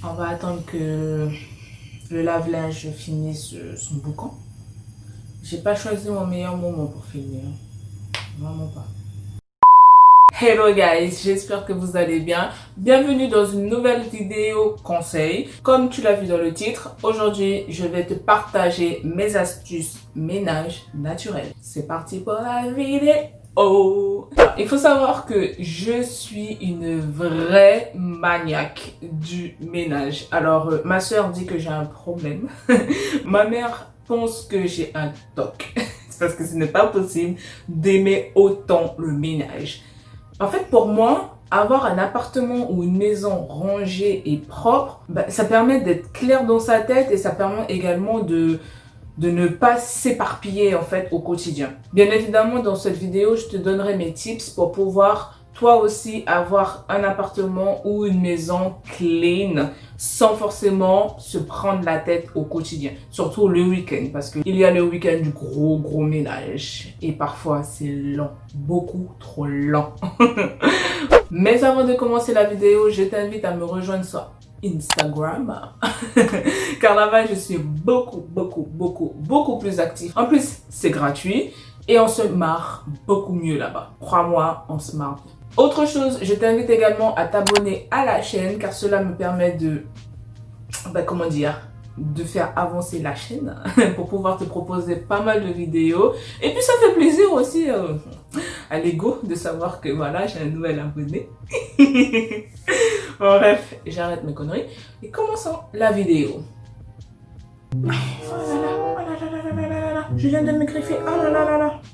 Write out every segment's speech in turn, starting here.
On va attendre que le lave-linge finisse son boucan. J'ai pas choisi mon meilleur moment pour filmer. Vraiment pas. Hello guys, j'espère que vous allez bien. Bienvenue dans une nouvelle vidéo conseil. Comme tu l'as vu dans le titre, aujourd'hui je vais te partager mes astuces ménage naturel. C'est parti pour la vidéo. Il faut savoir que je suis une vraie maniaque du ménage. Alors ma soeur dit que j'ai un problème. Ma mère pense que j'ai un TOC. Parce que ce n'est pas possible d'aimer autant le ménage. En fait, pour moi, avoir un appartement ou une maison rangée et propre, ça permet d'être clair dans sa tête et ça permet également de ne pas s'éparpiller en fait au quotidien. Bien évidemment, dans cette vidéo, je te donnerai mes tips pour pouvoir toi aussi avoir un appartement ou une maison clean sans forcément se prendre la tête au quotidien. Surtout le week-end parce qu'il y a le week-end du gros ménage et parfois c'est lent, beaucoup trop lent. Mais avant de commencer la vidéo, je t'invite à me rejoindre sur Instagram car là-bas je suis beaucoup plus active. En plus c'est gratuit et on se marre beaucoup mieux là-bas. Crois-moi, on se marre. Autre chose, je t'invite également à t'abonner à la chaîne car cela me permet de de faire avancer la chaîne pour pouvoir te proposer pas mal de vidéos. Et puis ça fait plaisir aussi à l'ego de savoir que voilà, j'ai un nouvel abonné. Bref, j'arrête mes conneries et commençons la vidéo. Je viens de me griffer.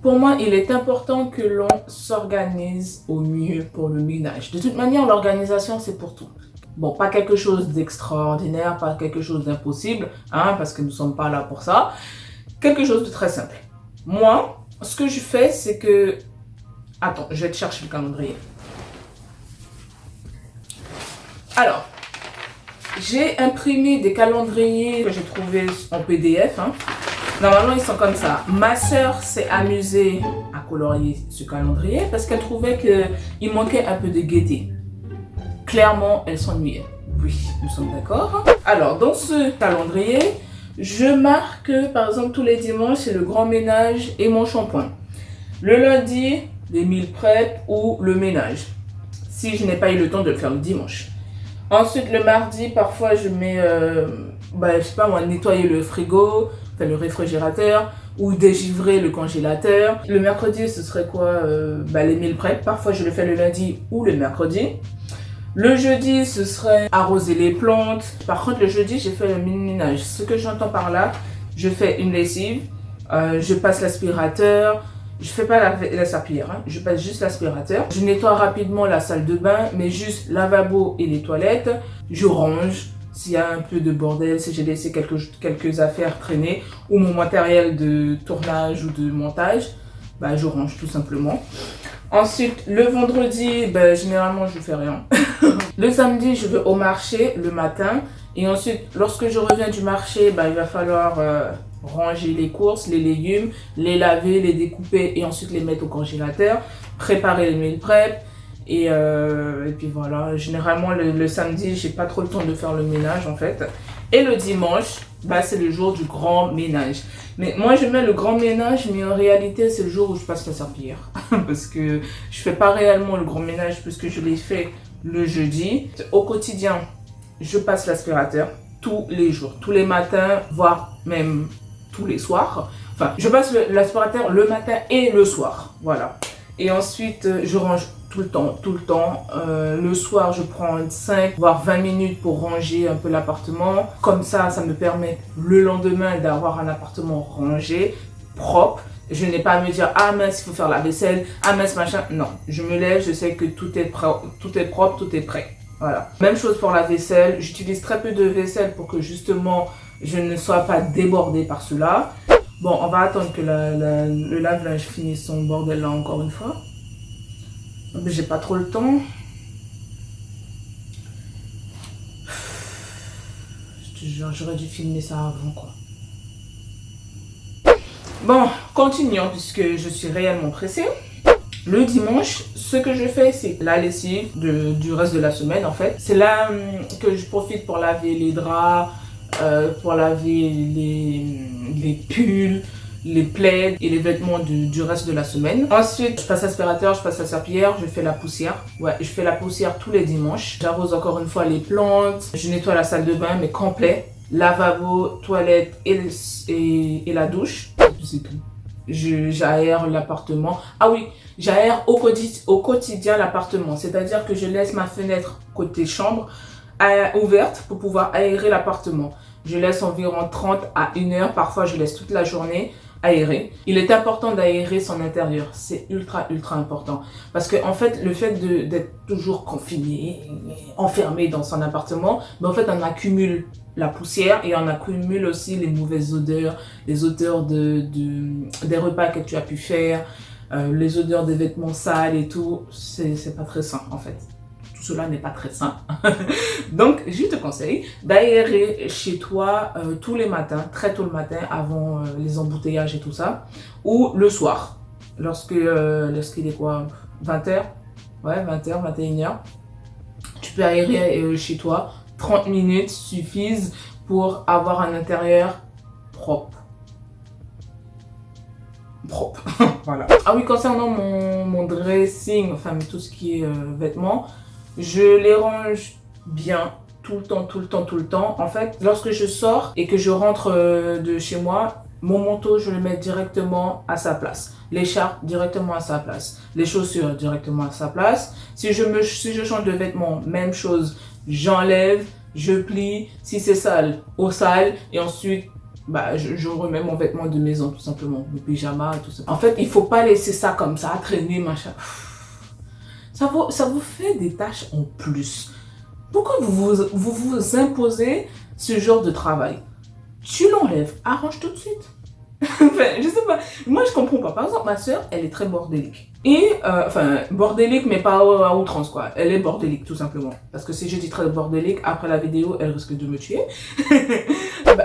Pour moi, il est important que l'on s'organise au mieux pour le ménage. De toute manière, l'organisation, c'est pour tout. Bon, pas quelque chose d'extraordinaire, pas quelque chose d'impossible, hein, parce que nous ne sommes pas là pour ça. Quelque chose de très simple. Moi, ce que je fais, c'est que... Attends, je vais te chercher le calendrier. Alors, j'ai imprimé des calendriers que j'ai trouvés en PDF. Hein. Normalement, ils sont comme ça. Ma sœur s'est amusée à colorier ce calendrier parce qu'elle trouvait qu'il manquait un peu de gaieté. Clairement, elle s'ennuyait. Oui, nous sommes d'accord. Alors, dans ce calendrier, je marque, par exemple, tous les dimanches, c'est le grand ménage et mon shampoing. Le lundi, les meal prep ou le ménage. Si je n'ai pas eu le temps de le faire le dimanche. Ensuite, le mardi, parfois, je mets, je sais pas moi, nettoyer le frigo, le réfrigérateur ou dégivrer le congélateur. Le mercredi, ce serait quoi? Les meal prep. Parfois, je le fais le lundi ou le mercredi. Le jeudi, ce serait arroser les plantes. Par contre, le jeudi, j'ai fait le mini-ménage. Ce que j'entends par là, je fais une lessive, je passe l'aspirateur. Je fais pas la serpillière, hein. Je passe juste l'aspirateur. Je nettoie rapidement la salle de bain, mais juste lavabo et les toilettes. Je range s'il y a un peu de bordel, si j'ai laissé quelques affaires traîner ou mon matériel de tournage ou de montage, je range tout simplement. Ensuite, le vendredi, généralement, je fais rien. Le samedi, je vais au marché le matin. Et ensuite, lorsque je reviens du marché, il va falloir ranger les courses, les légumes, les laver, les découper et ensuite les mettre au congélateur. Préparer les meal prep. Et puis voilà, généralement, le samedi, j'ai pas trop le temps de faire le ménage en fait. Et le dimanche, c'est le jour du grand ménage. Mais moi, je mets le grand ménage, mais en réalité, c'est le jour où je passe la serpillière. Parce que je fais pas réellement le grand ménage puisque je l'ai fait le jeudi. Au quotidien, je passe l'aspirateur tous les jours, tous les matins, voire même tous les soirs. Enfin, je passe l'aspirateur le matin et le soir. Voilà. Et ensuite, je range tout le temps. Le soir, je prends 5 voire 20 minutes pour ranger un peu l'appartement. Comme ça me permet le lendemain d'avoir un appartement rangé, propre. Je n'ai pas à me dire, ah mince, il faut faire la vaisselle, ah mince, machin. Non, je me lève, je sais que tout est propre, tout est prêt. Voilà. Même chose pour la vaisselle. J'utilise très peu de vaisselle pour que justement, je ne sois pas débordée par cela. Bon, on va attendre que le lave-linge finisse son bordel là encore une fois. J'ai pas trop le temps. Je te jure, j'aurais dû filmer ça avant quoi. Bon, continuons puisque je suis réellement pressée. Le dimanche, ce que je fais, c'est la lessive du reste de la semaine en fait. C'est là que je profite pour laver les draps, pour laver les pulls, les plaids et les vêtements du reste de la semaine. Ensuite, je passe aspirateur, je passe la serpillière, je fais la poussière. Ouais, je fais la poussière tous les dimanches. J'arrose encore une fois les plantes, je nettoie la salle de bain, mais complet. Lavabo, toilette et la douche. C'est tout. J'aère l'appartement. Ah oui, j'aère au quotidien l'appartement. C'est-à-dire que je laisse ma fenêtre côté chambre ouverte pour pouvoir aérer l'appartement. Je laisse environ 30 à 1 heure. Parfois, je laisse toute la journée aérer. Il est important d'aérer son intérieur. C'est ultra important. Parce que en fait, le fait d'être toujours confiné, enfermé dans son appartement, ben, en fait, on accumule la poussière et on accumule aussi les mauvaises odeurs, les odeurs des repas que tu as pu faire, les odeurs des vêtements sales et tout. C'est pas très sain en fait. Tout cela n'est pas très sain. Donc, je te conseille d'aérer chez toi tous les matins, très tôt le matin, avant les embouteillages et tout ça, ou le soir, lorsqu'il est quoi, 20h, ouais, 20h, 21h. Tu peux aérer chez toi. 30 minutes suffisent pour avoir un intérieur propre. Voilà. Ah oui, concernant mon dressing, enfin tout ce qui est vêtements, je les range bien tout le temps. En fait, lorsque je sors et que je rentre de chez moi, mon manteau, je le mets directement à sa place. L'écharpe, directement à sa place. Les chaussures, directement à sa place. Si je change de vêtements, même chose. J'enlève, je plie. Si c'est sale, au sale. Et ensuite, bah, je remets mon vêtement de maison, tout simplement. Le pyjama et tout ça. En fait, il faut pas laisser ça comme ça, traîner, machin. Ça vous fait des tâches en plus. Pourquoi vous imposez ce genre de travail? Tu l'enlèves, arrange tout de suite. Enfin, je sais pas. Moi, je comprends pas. Par exemple, ma soeur, elle est très bordélique. Et, enfin, bordélique, mais pas à outrance, quoi. Elle est bordélique, tout simplement. Parce que si je dis très bordélique, après la vidéo, elle risque de me tuer.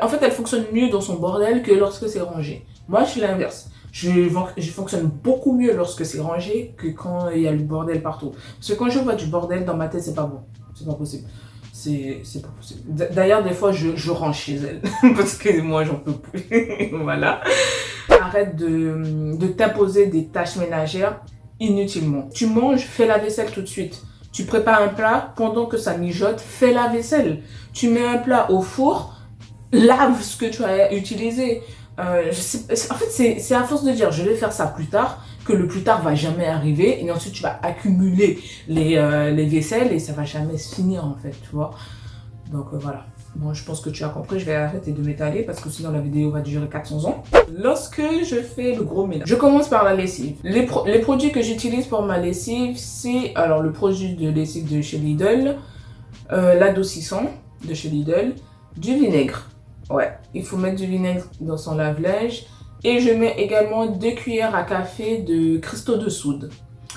En fait, elle fonctionne mieux dans son bordel que lorsque c'est rangé. Moi, je suis l'inverse. Je fonctionne beaucoup mieux lorsque c'est rangé que quand il y a le bordel partout. Parce que quand je vois du bordel dans ma tête, c'est pas bon. C'est pas possible. C'est pas possible. D'ailleurs, des fois, je range chez elle. Parce que moi, j'en peux plus. Voilà. Arrête de t'imposer des tâches ménagères inutilement. Tu manges, fais la vaisselle tout de suite. Tu prépares un plat, pendant que ça mijote, fais la vaisselle. Tu mets un plat au four, lave ce que tu as utilisé. En fait, c'est à force de dire je vais faire ça plus tard que le plus tard va jamais arriver et ensuite tu vas accumuler les vaisselles et ça va jamais se finir en fait, tu vois. Donc voilà. Bon, je pense que tu as compris, je vais arrêter de m'étaler parce que sinon la vidéo va durer 400 ans. Lorsque je fais le gros ménage, je commence par la lessive. Les produits que j'utilise pour ma lessive, c'est alors le produit de lessive de chez Lidl, l'adoucissant de chez Lidl, du vinaigre. Ouais, il faut mettre du vinaigre dans son lave-linge. Et je mets également 2 cuillères à café de cristaux de soude.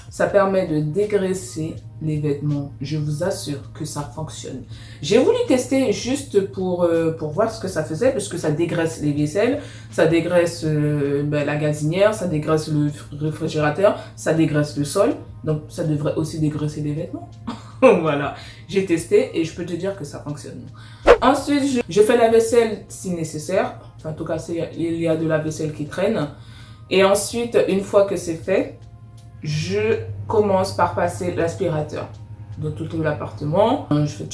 Ça permet de dégraisser les vêtements. Je vous assure que ça fonctionne. J'ai voulu tester juste pour voir ce que ça faisait, parce que ça dégraisse les vaisselles, ça dégraisse la gazinière, ça dégraisse le réfrigérateur, ça dégraisse le sol. Donc ça devrait aussi dégraisser les vêtements. Voilà, j'ai testé et je peux te dire que ça fonctionne. Ensuite, je fais la vaisselle si nécessaire. Enfin, en tout cas, il y a de la vaisselle qui traîne. Et ensuite, une fois que c'est fait, je commence par passer l'aspirateur dans tout l'appartement. Je fais...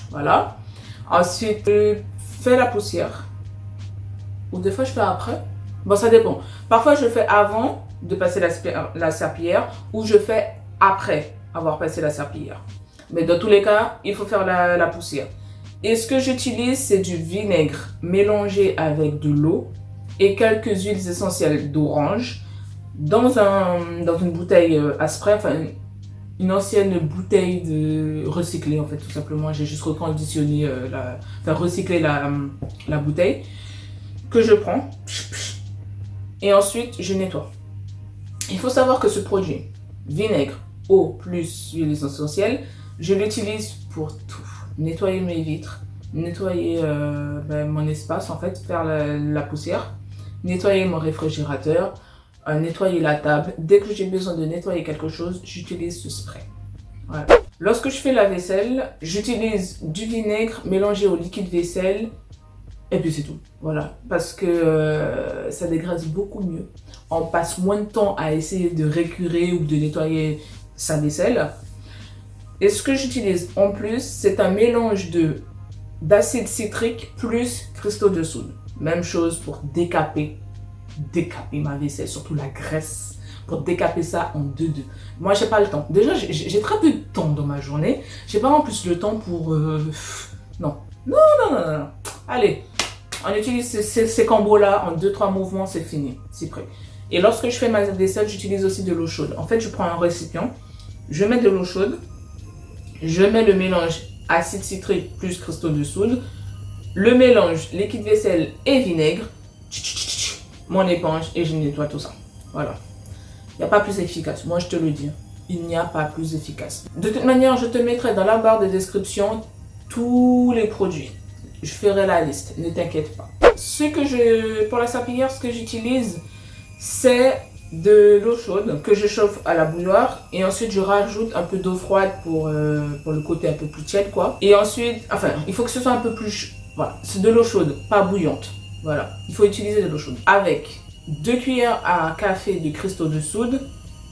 Voilà. Ensuite, je fais la poussière. Ou des fois, je fais après. Bon, ça dépend. Parfois, je fais avant de passer la serpillière ou je fais après avoir passé la serpillière. Mais dans tous les cas, il faut faire la poussière. Et ce que j'utilise, c'est du vinaigre mélangé avec de l'eau et quelques huiles essentielles d'orange dans une bouteille à spray, enfin une ancienne bouteille recyclée en fait, tout simplement. J'ai juste reconditionné, recyclé la bouteille que je prends. Et ensuite, je nettoie. Il faut savoir que ce produit, vinaigre, eau plus huile essentielle, je l'utilise pour tout. Nettoyer mes vitres, nettoyer mon espace en fait, faire la poussière, nettoyer mon réfrigérateur, nettoyer la table. Dès que j'ai besoin de nettoyer quelque chose, j'utilise ce spray. Voilà. Lorsque je fais la vaisselle, j'utilise du vinaigre mélangé au liquide vaisselle. Et puis c'est tout. Voilà. Parce que ça dégraisse beaucoup mieux. On passe moins de temps à essayer de récurer ou de nettoyer sa vaisselle. Et ce que j'utilise en plus, c'est un mélange d'acide citrique plus cristaux de soude. Même chose pour décaper ma vaisselle, surtout la graisse, pour décaper ça en deux. Moi, j'ai pas le temps. Déjà, j'ai très peu de temps dans ma journée. J'ai pas en plus le temps pour... Non. Allez, on utilise ces combos-là en 2-3 mouvements, c'est fini, c'est prêt. Et lorsque je fais ma vaisselle, j'utilise aussi de l'eau chaude. En fait, je prends un récipient, je mets de l'eau chaude, je mets le mélange acide citrique plus cristaux de soude, le mélange liquide vaisselle et vinaigre, mon éponge et je nettoie tout ça. Voilà. Il n'y a pas plus efficace, moi je te le dis. Il n'y a pas plus efficace. De toute manière, je te mettrai dans la barre de description tous les produits. Je ferai la liste, ne t'inquiète pas. Pour la serpillière, ce que j'utilise, c'est de l'eau chaude que je chauffe à la bouilloire et ensuite je rajoute un peu d'eau froide pour le côté un peu plus tiède quoi. Et ensuite, enfin, il faut que ce soit un peu plus... Voilà, c'est de l'eau chaude, pas bouillante. Voilà, il faut utiliser de l'eau chaude. Avec 2 cuillères à café de cristaux de soude,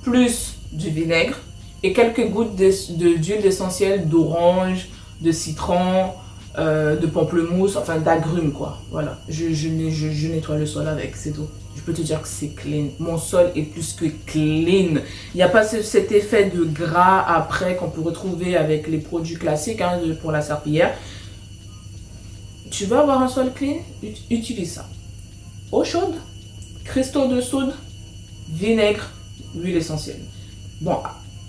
plus du vinaigre et quelques gouttes d'huile essentielle d'orange, de citron, de pamplemousse, enfin d'agrumes quoi. Voilà, je nettoie le sol avec, c'est tout. Je peux te dire que c'est clean. Mon sol est plus que clean. Il n'y a pas cet effet de gras après qu'on peut retrouver avec les produits classiques hein, pour la serpillière. Tu veux avoir un sol clean? Utilise ça. Eau chaude, cristaux de soude, vinaigre, l'huile essentielle. Bon,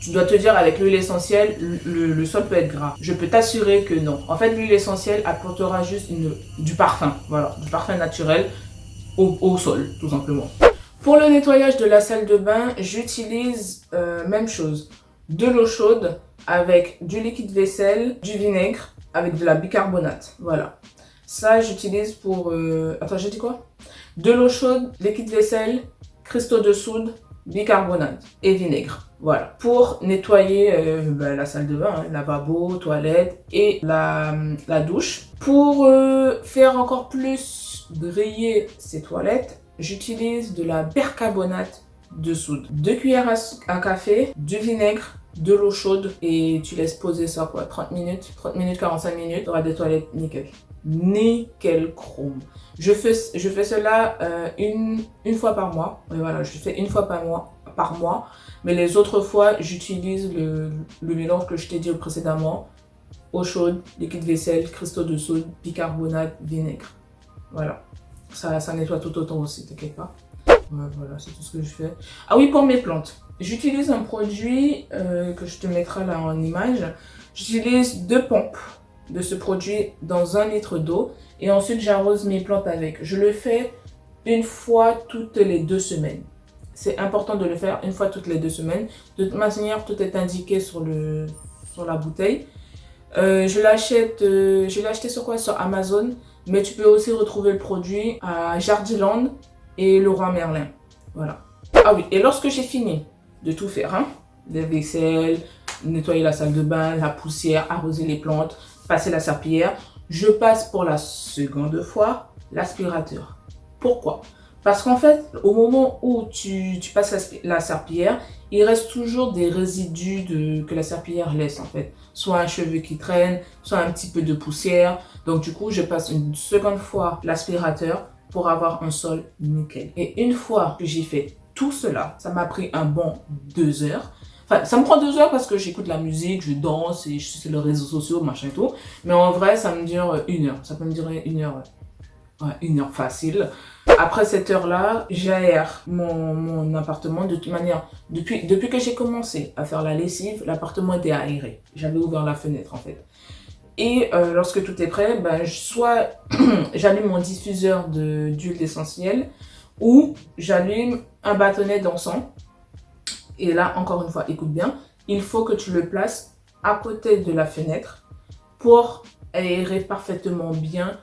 tu dois te dire avec l'huile essentielle, le sol peut être gras. Je peux t'assurer que non. En fait, l'huile essentielle apportera juste du parfum. Voilà, du parfum naturel au sol, tout simplement. Pour le nettoyage de la salle de bain, j'utilise même chose. De l'eau chaude avec du liquide vaisselle, du vinaigre avec de la bicarbonate. Voilà. Ça, j'utilise pour... Attends, j'ai dit quoi? De l'eau chaude, liquide vaisselle, cristaux de soude, bicarbonate et vinaigre. Voilà. Pour nettoyer la salle de bain, hein, lavabo, toilette et la douche. Pour faire encore plus briller ces toilettes, j'utilise de la percarbonate de soude. 2 cuillères à café, du vinaigre, de l'eau chaude et tu laisses poser ça quoi, 30 minutes, 45 minutes, tu auras des toilettes nickel. Nickel chrome. Je fais cela une fois par mois. Et voilà, je fais une fois par mois. Mais les autres fois, j'utilise le mélange que je t'ai dit précédemment. Eau chaude, liquide vaisselle, cristaux de soude, bicarbonate, vinaigre. Voilà. Ça nettoie tout autant aussi, t'inquiète pas. Voilà, c'est tout ce que je fais. Ah oui, pour mes plantes. J'utilise un produit que je te mettrai là en image. J'utilise 2 pompes de ce produit dans 1 litre d'eau et ensuite j'arrose mes plantes avec. Je le fais une fois toutes les 2 semaines. C'est important de le faire une fois toutes les 2 semaines. De toute manière, tout est indiqué sur la bouteille. Je l'ai acheté sur quoi? Sur Amazon, mais tu peux aussi retrouver le produit à Jardiland et Leroy Merlin. Voilà. Ah oui, et lorsque j'ai fini de tout faire, hein, la vaisselle, nettoyer la salle de bain, la poussière, arroser les plantes, passer la serpillière, je passe pour la seconde fois l'aspirateur. Pourquoi? Parce qu'en fait, au moment où tu passes la serpillière, il reste toujours des résidus que la serpillière laisse en fait. Soit un cheveu qui traîne, soit un petit peu de poussière. Donc du coup, je passe une seconde fois l'aspirateur pour avoir un sol nickel. Et une fois que j'ai fait tout cela, ça m'a pris un bon 2 heures. Enfin, ça me prend 2 heures parce que j'écoute la musique, je danse et je suis sur les réseaux sociaux, machin et tout. Mais en vrai, ça me dure 1 heure. Ça peut me durer 1 heure. Ouais, 1 heure facile. Après cette heure-là, j'aère mon appartement. De toute manière, depuis que j'ai commencé à faire la lessive, l'appartement était aéré. J'avais ouvert la fenêtre en fait. Et lorsque tout est prêt, ben, soit j'allume mon diffuseur d'huile essentielle ou j'allume un bâtonnet d'encens. Et là, encore une fois, écoute bien, il faut que tu le places à côté de la fenêtre pour aérer parfaitement bien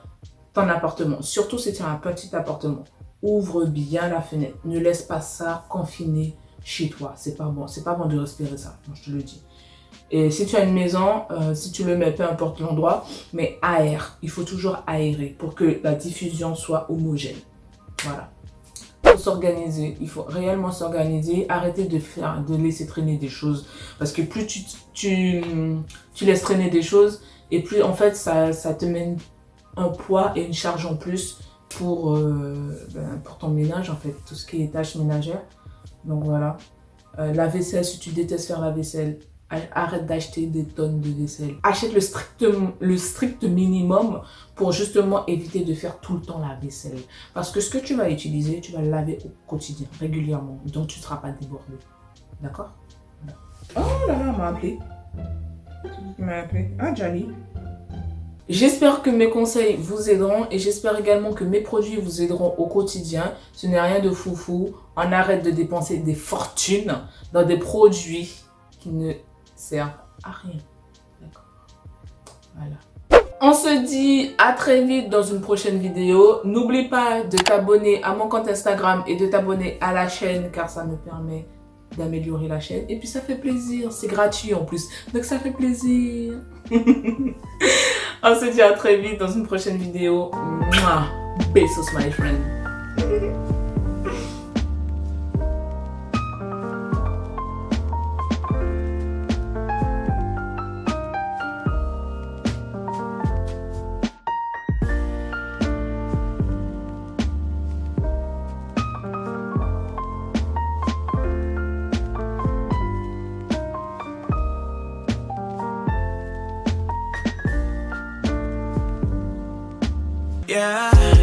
ton appartement. Surtout si tu as un petit appartement. ouvre bien la fenêtre. Ne laisse pas ça confiné chez toi. C'est pas bon. C'est pas bon de respirer ça, je te le dis. Et si tu as une maison, si tu le mets, peu importe l'endroit, mais aère. Il faut toujours aérer pour que la diffusion soit homogène. Voilà. Il faut s'organiser. Il faut réellement s'organiser. Arrêter de laisser traîner des choses. Parce que plus tu laisses traîner des choses, et plus en fait ça te mène un poids et une charge en plus pour ton ménage, en fait. Tout ce qui est tâches ménagères. Donc voilà. La vaisselle, si tu détestes faire la vaisselle, arrête d'acheter des tonnes de vaisselle. Achète le strict minimum pour justement éviter de faire tout le temps la vaisselle. Parce que ce que tu vas utiliser, tu vas le laver au quotidien, régulièrement. Donc tu ne seras pas débordé. D'accord? Oh là là, elle m'a appelé. Elle m'a appelé. Ah, Jali. J'espère que mes conseils vous aideront et j'espère également que mes produits vous aideront au quotidien. Ce n'est rien de foufou. On arrête de dépenser des fortunes dans des produits qui ne servent à rien. D'accord. Voilà. On se dit à très vite dans une prochaine vidéo. N'oublie pas de t'abonner à mon compte Instagram et de t'abonner à la chaîne car ça me permet d'améliorer la chaîne. Et puis ça fait plaisir. C'est gratuit en plus. Donc ça fait plaisir. On se dit à très vite dans une prochaine vidéo. Mouah. Besos, my friend. Yeah.